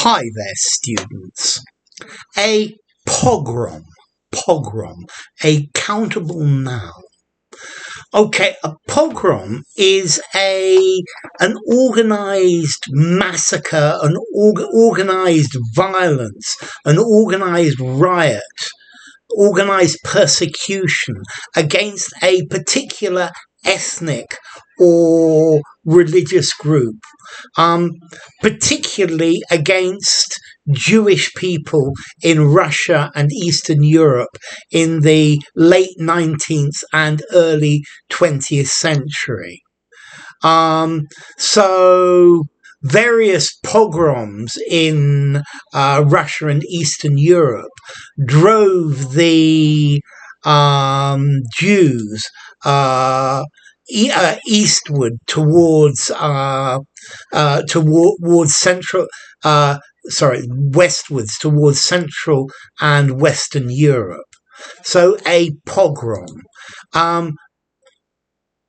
Hi there, students. A pogrom, a countable noun. Okay, a pogrom is an organised massacre, an organised violence, an organised riot, organised persecution against a particular ethnic or religious group, particularly against Jewish people in Russia and Eastern Europe in the late 19th and early 20th century. So various pogroms in Russia and Eastern Europe drove the Jews eastward towards westwards towards Central and Western Europe. So a pogrom.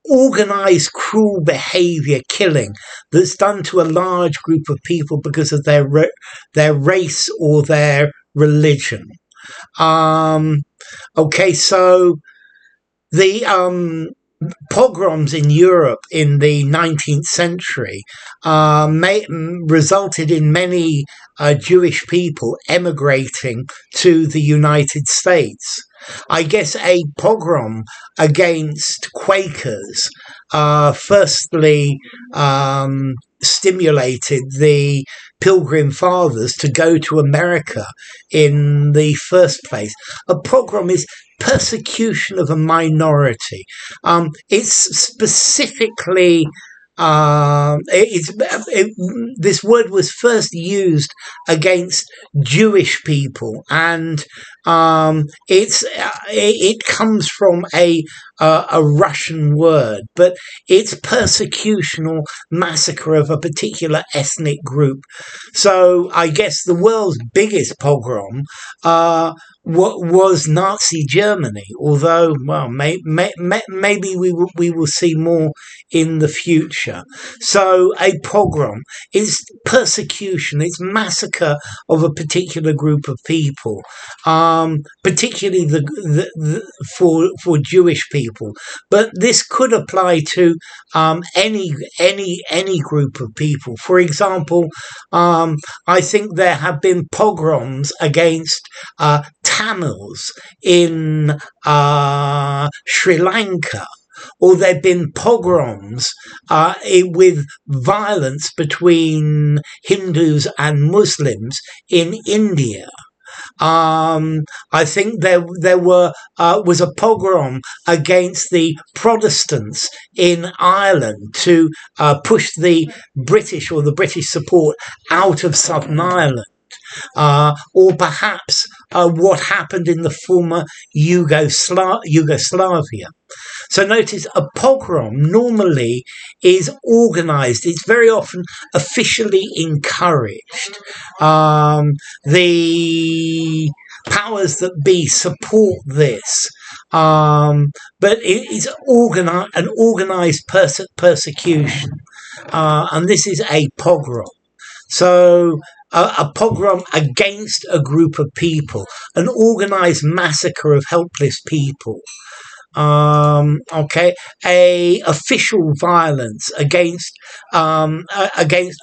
Organised cruel behaviour, killing that's done to a large group of people because of their race or their religion. Okay, so the pogroms in Europe in the 19th century resulted in many Jewish people emigrating to the United States. I guess a pogrom against Quakers firstly stimulated the Pilgrim Fathers to go to America in the first place. A pogrom is persecution of a minority. It's specifically this word was first used against Jewish people, and it comes from a Russian word, but it's persecution or massacre of a particular ethnic group. So I guess the world's biggest pogrom was Nazi Germany, although, well, maybe we will see more in the future. So a pogrom is persecution, it's massacre of a particular group of people, particularly for Jewish people. But this could apply to any group of people. For example, I think there have been pogroms against Tamils in Sri Lanka, or there have been pogroms with violence between Hindus and Muslims in India. I think there was a pogrom against the Protestants in Ireland to push the British or the British support out of Southern Ireland. Or perhaps what happened in the former Yugoslavia. So notice a pogrom normally is organised. It's very often officially encouraged. The powers that be support this. But it is an organised persecution. And this is a pogrom. So a pogrom against a group of people, an organised massacre of helpless people. Okay, a official violence against a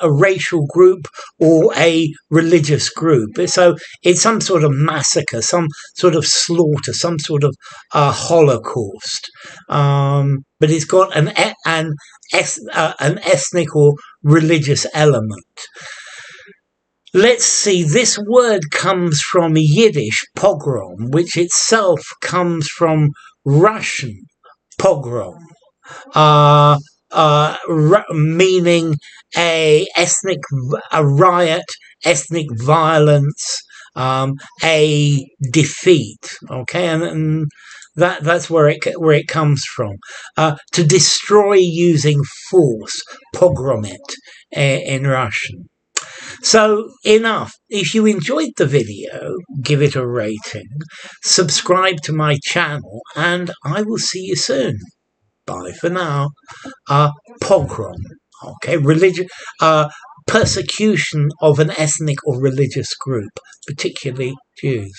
racial group or a religious group. So it's some sort of massacre, some sort of slaughter, some sort of Holocaust. But it's got an ethnic or religious element. Let's see, this word comes from Yiddish, pogrom, which itself comes from Russian, pogrom, meaning a riot, ethnic violence, a defeat, okay, and that's where it comes from. To destroy using force, pogromet in Russian. So enough. If you enjoyed the video, give it a rating, subscribe to my channel, and I will see you soon. Bye for now. Pogrom. Okay, religion. persecution of an ethnic or religious group, particularly Jews.